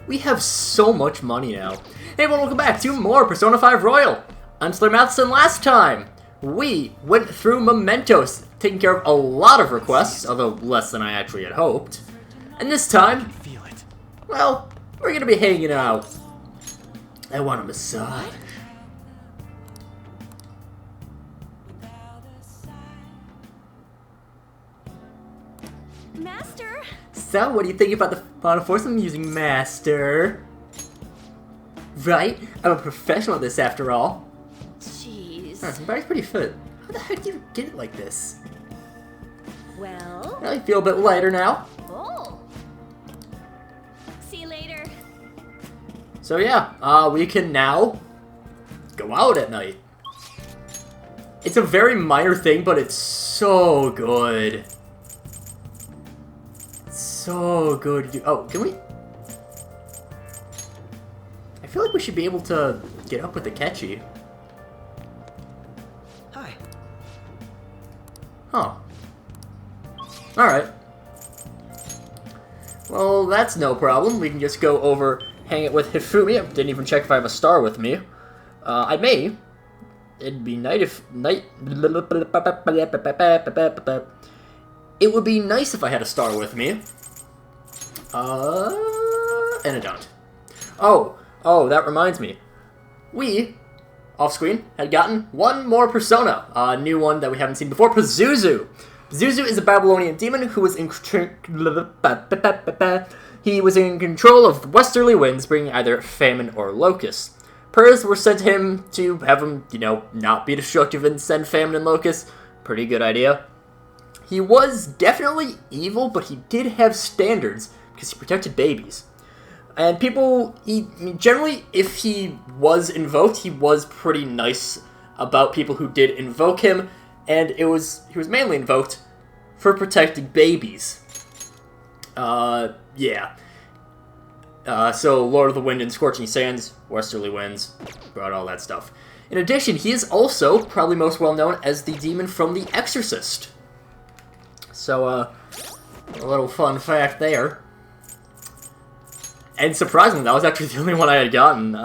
We have so much money now. Hey everyone, welcome back to more Persona 5 Royal. I'm SlayerMathis, last time we went through Mementos, taking care of a lot of requests, although less than I actually had hoped. And this time, well, we're gonna be hanging out. I want a massage. Master? So, what do you think about the final force I'm using, Master? Right? I'm a professional at this, after all. Jeez. Huh, my body's pretty fit. How the heck do you get it like this? Well? I feel a bit lighter now. Oh. See you later. So yeah, we can now go out at night. It's a very minor thing, but it's so good. So good. Oh, can we? I feel like we should be able to get up with the Ketchy. Hi. Huh. Alright. Well, that's no problem. We can just go over, hang it with Hifumi. I didn't even check if I have a star with me. I may. It'd be nice if... It would be nice if I had a star with me. And I don't. Oh, that reminds me. We, off-screen, had gotten one more persona. A new one that we haven't seen before, Pazuzu. Pazuzu is a Babylonian demon who was in... He was in control of the westerly winds, bringing either famine or locusts. Prayers were sent to him to have him, not be destructive and send famine and locusts. Pretty good idea. He was definitely evil, but he did have standards, because he protected babies. And people, generally, if he was invoked, he was pretty nice about people who did invoke him, and he was mainly invoked for protecting babies. Yeah. So Lord of the Wind and Scorching Sands, Westerly Winds, brought all that stuff. In addition, he is also probably most well known as the demon from The Exorcist. So, a little fun fact there. And surprisingly, that was actually the only one I had gotten.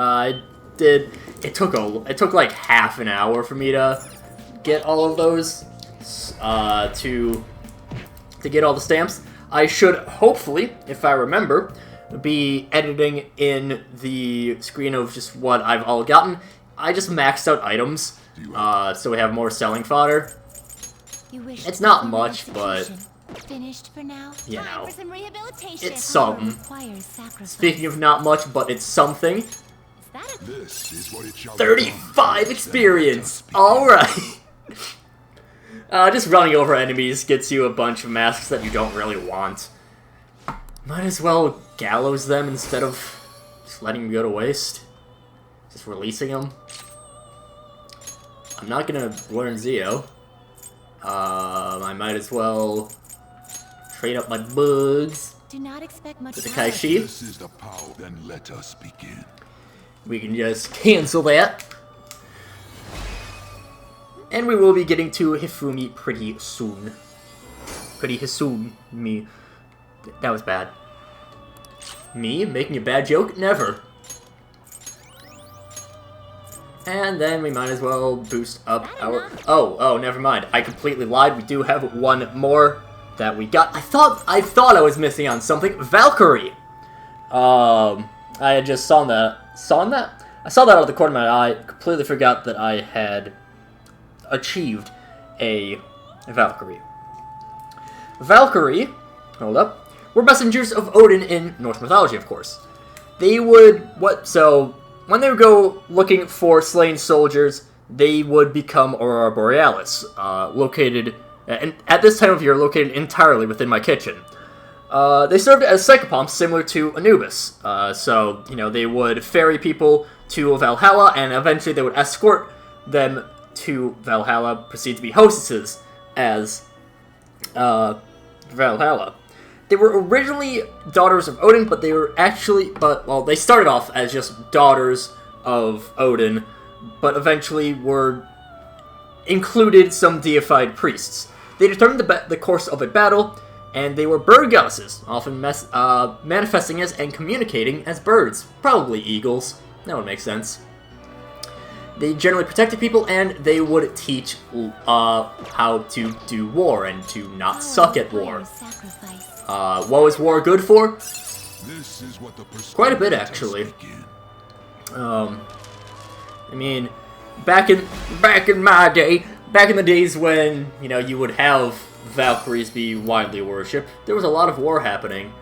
It took like half an hour for me to get all of those, to get all the stamps. I should, hopefully, if I remember, be editing in the screen of just what I've all gotten. I just maxed out items, so we have more selling fodder. It's not much, but Finished for now. You know, for some rehabilitation. it's something. Speaking of not much, but it's something. Is that a... This is what it shall 35 experience! Alright! Just running over enemies gets you a bunch of masks that you don't really want. Might as well gallows them instead of just letting them go to waste. Just releasing them. I'm not gonna learn Zio. I might as well trade up my bugs Do not expect much with the power. Kaishi. This is the power. Then let us begin. We can just cancel that. And we will be getting to Hifumi pretty soon. Pretty soon. Me. That was bad. Me? Making a bad joke? Never. And then we might as well boost up our... Oh, never mind. I completely lied. We do have one more that we got. I thought I was missing on something. Valkyrie. I had just saw that. I saw that out of the corner of my eye. Completely forgot that I had achieved a Valkyrie. Valkyrie, hold up, were messengers of Odin in Norse mythology, of course. They would, when they would go looking for slain soldiers, they would become Aurora Borealis, located, and at this time of year, located entirely within my kitchen. They served as psychopomps similar to Anubis, so, they would ferry people to Valhalla, and eventually they would escort them to Valhalla, proceed to be hostesses as Valhalla. They were originally daughters of Odin, but they were actually, they started off as just daughters of Odin, but eventually were included some deified priests. They determined the course of a battle, and they were bird goddesses, often manifesting as and communicating as birds, probably eagles. That would make sense. They generally protected people, and they would teach how to do war and to not suck at war. What was war good for? This is what the Quite a bit, actually. I mean, back in my day, back in the days when, you know, you would have Valkyries be widely worshipped, there was a lot of war happening.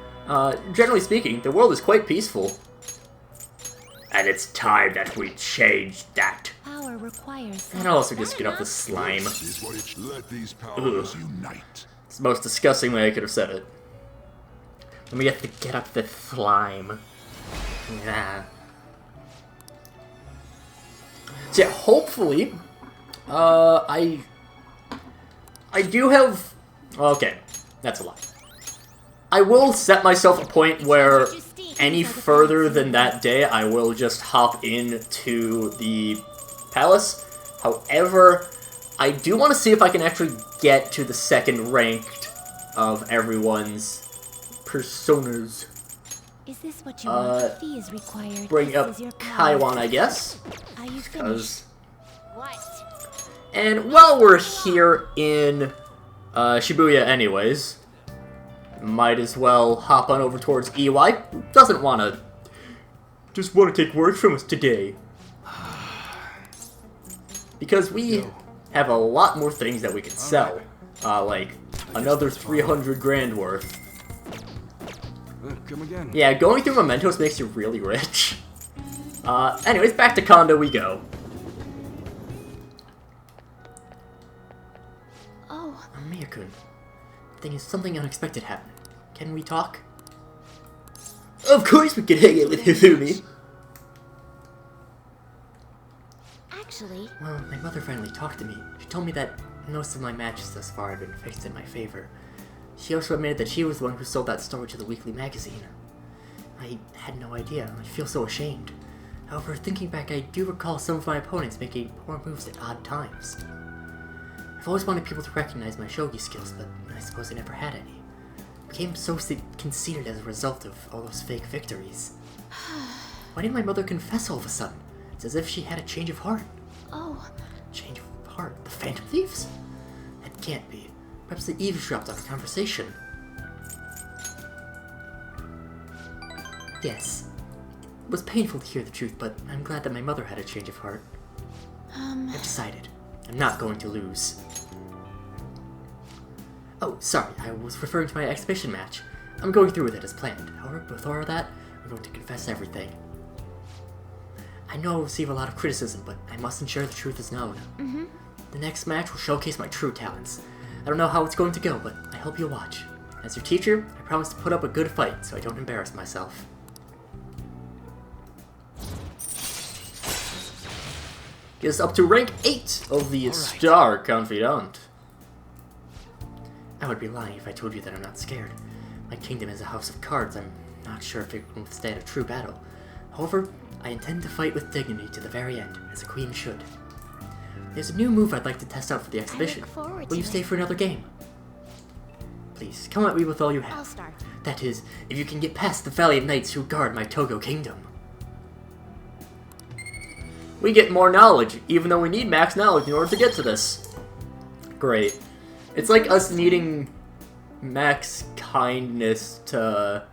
Generally speaking, the world is quite peaceful. And it's time that we change that. Power requires. And also just get up the slime. Is what it let these powers unite. It's the most disgusting way I could have said it. Let me get up the slime. Yeah. So yeah, hopefully, I do have. Okay, that's a lie. I will set myself a point where any further than that day, I will just hop into the palace. However, I do want to see if I can actually get to the second ranked of everyone's personas. Is this what you want? A fee is required. Bring This up is your power. Kaiwan, I guess. Are you finished? 'Cause- What? And while we're here in Shibuya anyways, might as well hop on over towards EY. Doesn't want to... Just want to take work from us today. Because we have a lot more things that we can sell. Like, another 300 grand worth. Come again. Yeah, going through mementos makes you really rich. Anyways, back to Kondo we go. Oh, Miyakun, the thing is, something unexpected happened. Can we talk? Of course we can hang out with Hifumi! actually, Well, my mother finally talked to me. She told me that most of my matches thus far had been fixed in my favor. She also admitted that she was the one who sold that story to the weekly magazine. I had no idea. I feel so ashamed. However, thinking back, I do recall some of my opponents making poor moves at odd times. I've always wanted people to recognize my shogi skills, but I suppose I never had any. I became so conceited as a result of all those fake victories. Why didn't my mother confess all of a sudden? It's as if she had a change of heart. oh, Change of heart? The Phantom Thieves? That can't be. Perhaps they eavesdropped on a conversation. Yes. It was painful to hear the truth, but I'm glad that my mother had a change of heart. I've decided. I'm not going to lose. Oh, sorry, I was referring to my exhibition match. I'm going through with it as planned. However, before that, I'm going to confess everything. I know I'll receive a lot of criticism, but I must ensure the truth is known. The next match will showcase my true talents. I don't know how it's going to go, but I hope you'll watch. As your teacher, I promise to put up a good fight so I don't embarrass myself. Get us up to rank 8 of the Star Confidant. I would be lying if I told you that I'm not scared. My kingdom is a house of cards. I'm not sure if it can withstand a true battle. However, I intend to fight with dignity to the very end, as a queen should. There's a new move I'd like to test out for the exhibition. forward Will you to stay it. for another game? Please, come at me with all you I'll have. start. That is, if you can get past the valiant knights who guard my Togo kingdom. We get more knowledge, even though we need max knowledge in order to get to this. Great. It's like us needing max kindness to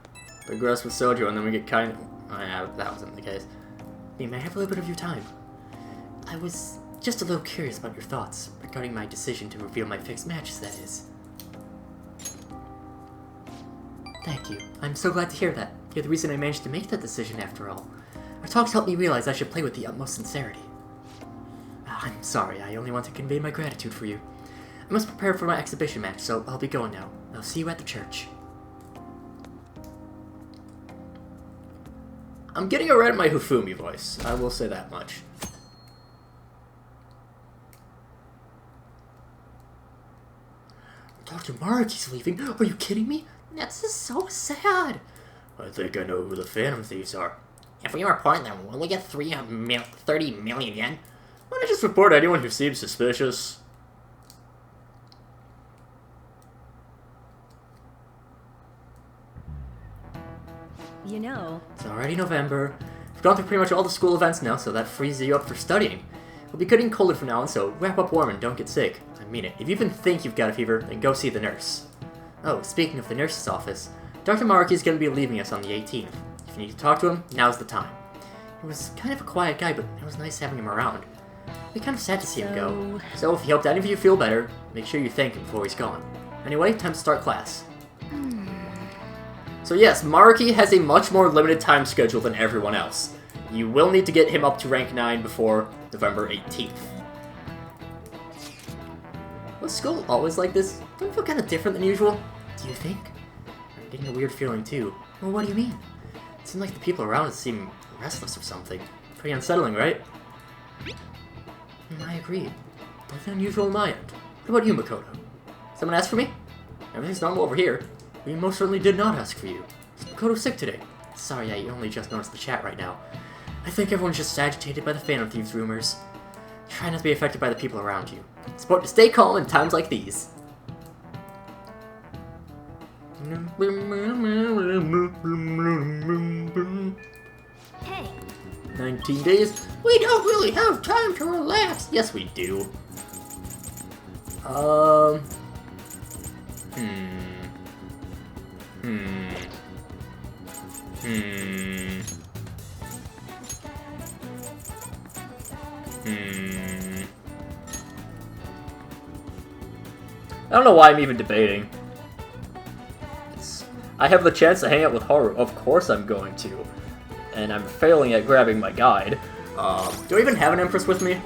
progress with Sojo, and then we get kind. Oh, yeah, that wasn't the case. Hey, may I have a little bit of your time? I was just a little curious about your thoughts regarding my decision to reveal my fixed matches, that is. Thank you. I'm so glad to hear that. You're the reason I managed to make that decision after all. Our talks helped me realize I should play with the utmost sincerity. I'm sorry, I only want to convey my gratitude for you. I must prepare for my exhibition match, so I'll be going now. I'll see you at the church. I'm getting a red in my Hifumi voice, I will say that much. Dr. Maruki's leaving? Are you kidding me? That's just so sad. I think I know who the Phantom Thieves are. If we report them, will we get 30 million yen? Why don't I just report anyone who seems suspicious? You know, It's already November. We've gone through pretty much all the school events now, so that frees you up for studying. We'll be getting colder from now on, so wrap up warm and don't get sick. I mean it. If you even think you've got a fever, then go see the nurse. Oh, speaking of the nurse's office, Dr. Maraki is going to be leaving us on the 18th. If you need to talk to him, now's the time. He was kind of a quiet guy, but it was nice having him around. It'd be kind of sad to see him go. So if he helped any of you feel better, make sure you thank him before he's gone. Anyway, time to start class. So yes, Maraki has a much more limited time schedule than everyone else. You will need to get him up to rank 9 before November 18th. Was school always like this? Don't it feel kind of different than usual? Do you think? I'm getting a weird feeling too. Well, what do you mean? It seems like the people around us seem restless or something. Pretty unsettling, right? I agree. Nothing unusual on my end. What about you, Makoto? Someone asked for me? Everything's normal over here. We most certainly did not ask for you. Is Makoto sick today? Sorry, I only just noticed the chat right now. I think everyone's just agitated by the Phantom Thieves rumors. Try not to be affected by the people around you. It's important to stay calm in times like these. Hey, 19 days? We don't really have time to relax. Yes, we do. I don't know why I'm even debating. I have the chance to hang out with Haru. Of course I'm going to. And I'm failing at grabbing my guide. Do I even have an Empress with me?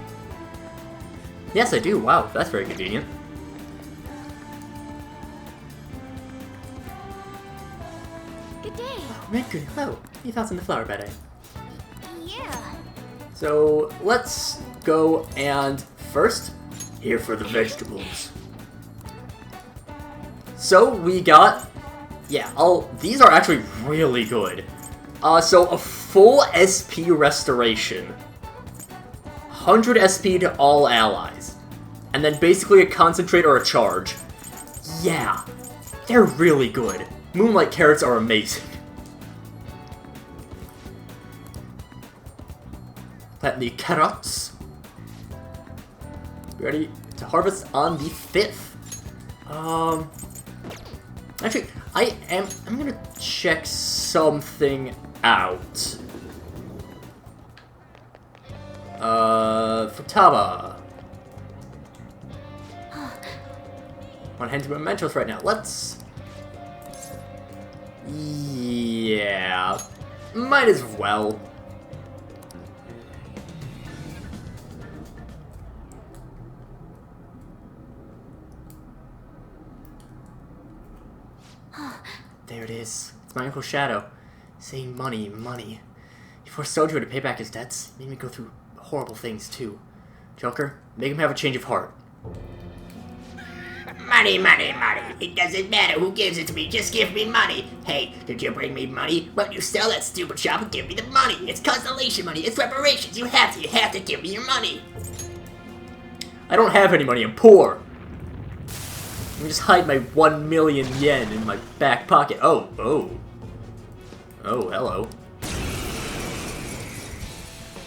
Yes, I do. Wow, that's very convenient. good day. Redgoon, hello. Any thoughts on the flower bed, eh? Yeah. So, let's go and first, here for the vegetables. So, we got, yeah, these are actually really good. So a full SP restoration. 100 SP to all allies. And then basically a concentrate or a charge. Yeah, they're really good. Moonlight carrots are amazing. Plant the carrots. Ready to harvest on the 5th. Actually, I'm gonna check something out. Futaba. Want to head to mementos right now. Let's... Yeah. Might as well. There it is. It's my Uncle Shadow. Saying money, money. He forced Sojo to pay back his debts. Made me go through horrible things, too. Joker, make him have a change of heart. Money, money, money. It doesn't matter who gives it to me, just give me money. Hey, did you bring me money? Why don't you sell that stupid shop and give me the money? It's constellation money, it's reparations. You have to give me your money. I don't have any money, I'm poor. Let me just hide my 1 million yen in my back pocket. Oh, hello.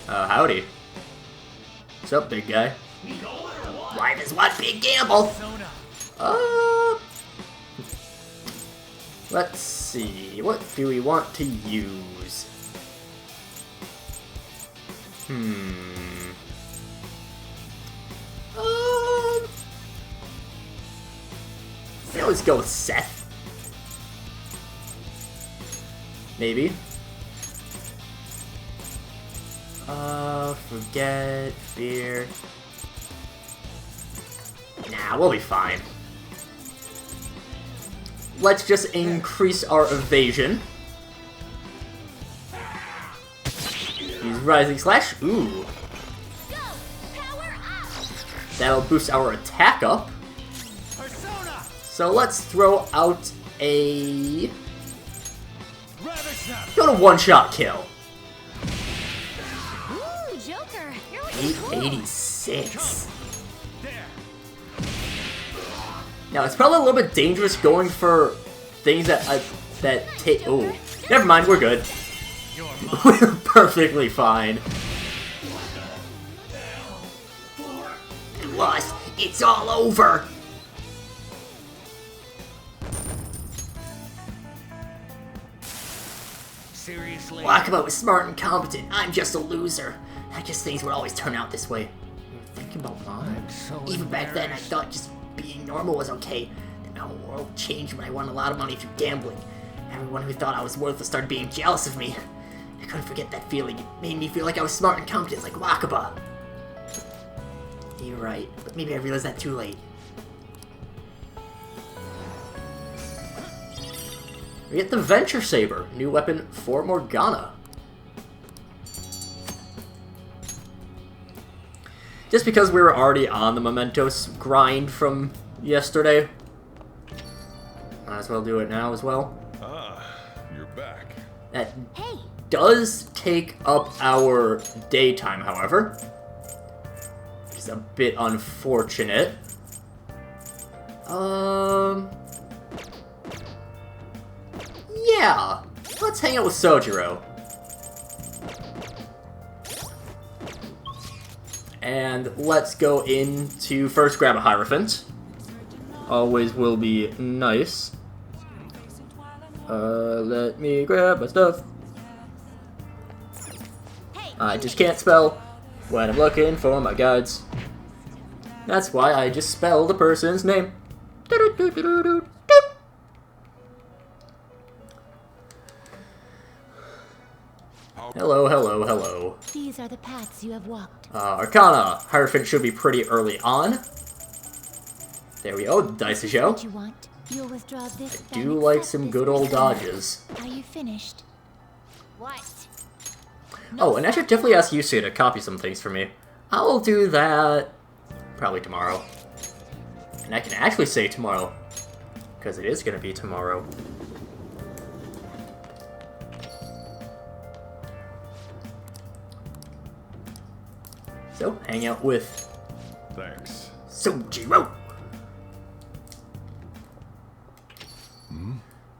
Howdy. What's up, big guy? Life is one big gamble. Let's see. What do we want to use? Let's go with Seth. Maybe. Forget, fear. Nah, we'll be fine. Let's just increase our evasion. Use Rising Slash. Ooh. Go! Power up! That'll boost our attack up. So let's throw out a... Go to one-shot kill. Ooh, Joker! You're looking cool. 886. Now, it's probably a little bit dangerous going for things that that take. Oh, never mind. We're good. We're perfectly fine. I lost. It's all over. Seriously? Wakaba was smart and competent. I'm just a loser. I guess things would always turn out this way. Thinking about mom. So Even back then, I embarrassed. thought just being normal was okay. Then the whole world changed when I won a lot of money through gambling. Everyone who thought I was worthless started being jealous of me. I couldn't forget that feeling. It made me feel like I was smart and competent like Wakaba. You're right, but maybe I realized that too late. We get the Venture Saber, new weapon for Morgana. Just because we were already on the Mementos grind from yesterday, might as well do it now as well. Ah, you're back. That Hey, does take up our daytime, however, which is a bit unfortunate. Yeah, let's hang out with Sojiro. And let's go into first grab a Hierophant. Always will be nice. Let me grab my stuff. hey. I just can't spell when I'm looking for my guides. That's why I just spelled the person's name. Doo-doo-doo-doo-doo-doo. Hello, hello, hello. These are the paths you have walked. Arcana. Hierophant should be pretty early on. There we go, the dice show. What you want? You'll withdraw this. Do like some good old dodges. Are you finished? What? Oh, and I should definitely ask Yusuke to copy some things for me. I'll do that probably tomorrow. And I can actually say tomorrow, because it is going to be tomorrow. So, hang out with Thanks. Sojiro.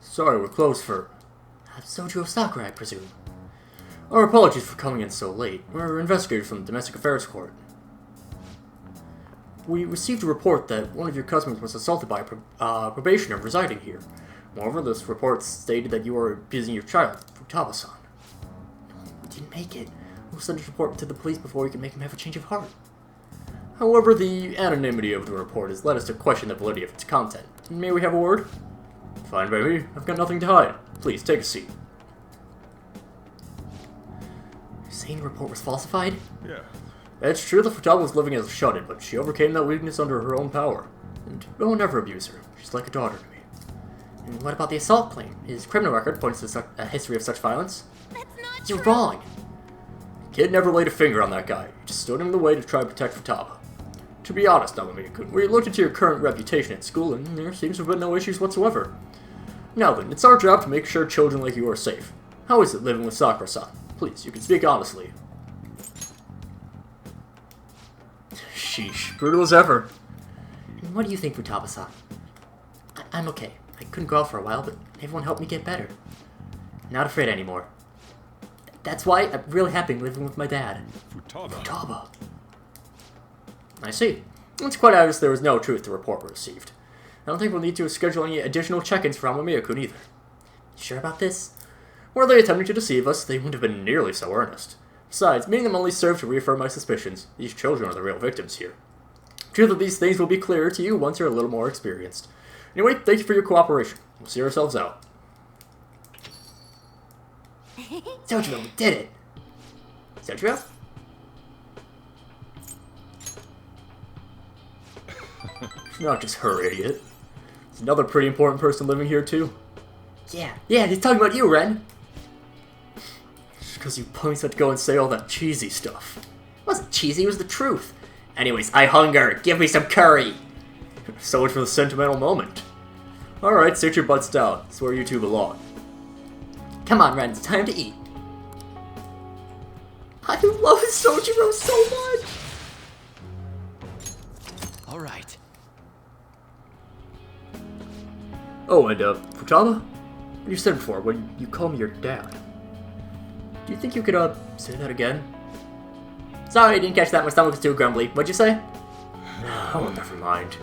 Sorry, we're closed for Sojiro Sakura, I presume. Our apologies for coming in so late. We're investigators from the Domestic Affairs Court. We received a report that one of your customers was assaulted by a probationer residing here. Moreover, this report stated that you were abusing your child, Futaba-san. We didn't make it. We'll send a report to the police before we can make him have a change of heart. However, the anonymity of the report has led us to question the validity of its content. May we have a word? Fine by me. I've got nothing to hide. Please, take a seat. You're saying the report was falsified? Yeah. It's true that Futaba was living as a shut-in, but she overcame that weakness under her own power. And I will never abuse her. She's like a daughter to me. And what about the assault claim? His criminal record points to a history of such violence. That's not You're true. wrong! The kid never laid a finger on that guy. He just stood in the way to try to protect Futaba. To be honest, Namamiya-kun, we looked into your current reputation at school, and there seems to have been no issues whatsoever. Now then, it's our job to make sure children like you are safe. How is it living with Sakura-san? Please, you can speak honestly. Sheesh, brutal as ever. And what do you think, Futaba-san? I'm okay. I couldn't go out for a while, but everyone helped me get better. Not afraid anymore. That's why I'm really happy living with my dad. Futaba. Futaba. I see. It's quite obvious there was no truth to the report we received. I don't think we'll need to schedule any additional check-ins for Amamiya-kun either. You sure about this? Were they attempting to deceive us, they wouldn't have been nearly so earnest. Besides, meeting them only served to reaffirm my suspicions. These children are the real victims here. The truth of these things will be clearer to you once you're a little more experienced. Anyway, thank you for your cooperation. We'll see ourselves out. Sojiro, we did it. Sojiro? It's not just her, idiot. It's another pretty important person living here, too. Yeah, he's talking about you, Ren. Just because you punks had to go and say all that cheesy stuff. It wasn't cheesy, it was the truth. Anyways, I hunger. Give me some curry. So much for the sentimental moment. Alright, sit your butts down. It's where you two belong. Come on, Ren, it's time to eat. I love Sojiro so much. All right. Oh, and, Futaba? You said before, when you call me your dad. Do you think you could, say that again? Sorry, I didn't catch that. My stomach was too grumbly. What'd you say? Oh, never mind.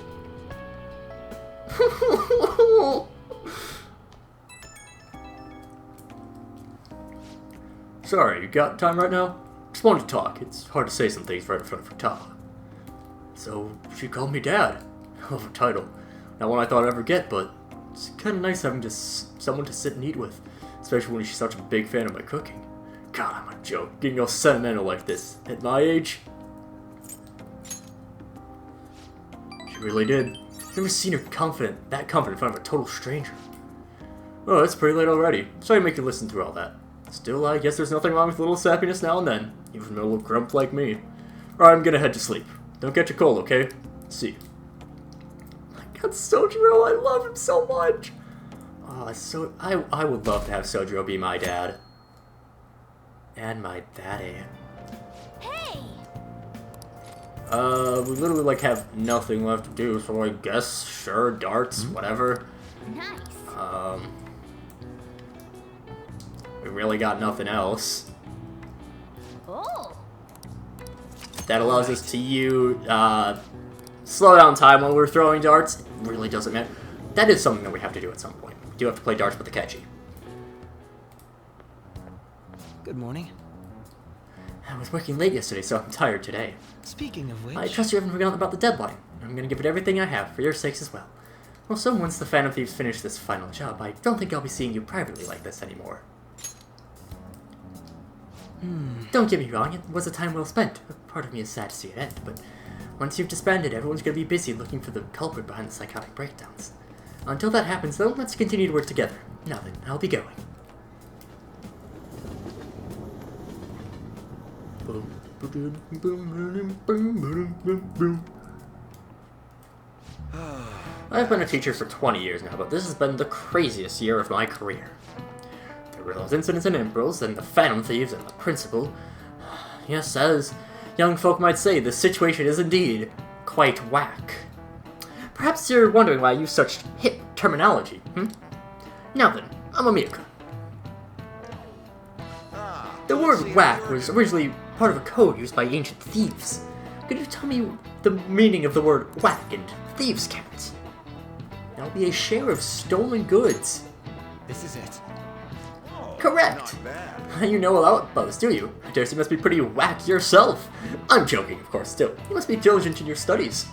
Sorry, you got time right now? Just wanted to talk. It's hard to say some things right in front of Futaba. So, she called me Dad. Hell of a title. Not one I thought I'd ever get, but it's kind of nice having just someone to sit and eat with. Especially when she's such a big fan of my cooking. God, I'm a joke. Getting all sentimental like this. At my age? She really did. Never seen her that confident in front of a total stranger. Oh, it's pretty late already. Sorry to make you listen through all that. Still, I guess there's nothing wrong with a little sappiness now and then, even a little grump like me. Alright, I'm gonna head to sleep. Don't catch a cold, okay? See. My God, Sojiro, I love him so much! Oh, I would love to have Sojiro be my dad. And my daddy. Hey! We literally, like, have nothing left to do, so I guess, sure, darts, whatever. Nice. We really got nothing else. Oh. That allows us to use, slow down time when we're throwing darts. It really doesn't matter. That is something that we have to do at some point. We do have to play darts with Akechi. Good morning. I was working late yesterday, so I'm tired today. Speaking of which... I trust you haven't forgotten about the deadline. I'm gonna give it everything I have, for your sakes as well. Also, once the Phantom Thieves finish this final job, I don't think I'll be seeing you privately like this anymore. Don't get me wrong, it was a time well spent. Part of me is sad to see it end, but once you've disbanded, everyone's gonna be busy looking for the culprit behind the psychotic breakdowns. Until that happens, though, let's continue to work together. Now then, I'll be going. I've been a teacher for 20 years now, but this has been the craziest year of my career. There were those incidents in Impros, and the Phantom Thieves, and the principal. Yes, as young folk might say, the situation is indeed quite whack. Perhaps you're wondering why I use such hip terminology, Now then, I'm a Miyuka. The word whack was originally part of a code used by ancient thieves. Could you tell me the meaning of the word whack and thieves' cats? That would be a share of stolen goods. This is it. Correct! Not bad. You know about those, do you? I dare say you must be pretty whack yourself. I'm joking, of course, still. You must be diligent in your studies.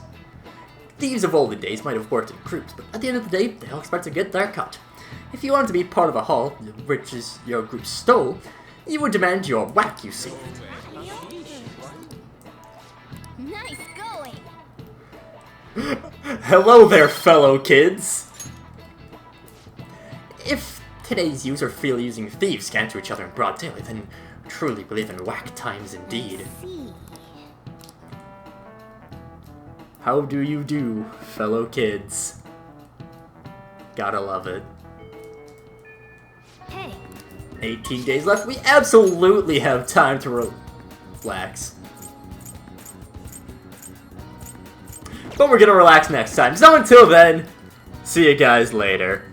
Thieves of olden days might have worked in groups, but at the end of the day, they all expect to get their cut. If you wanted to be part of a haul, which is your group stole, you would demand your whack, you see. Nice going. Hello there, fellow kids! If today's user feel using thieves' cant to each other in broad daylight, then truly we live in whack times indeed. See. How do you do, fellow kids? Gotta love it. Hey. 18 days left. We absolutely have time to relax. But we're gonna relax next time. So until then, see you guys later.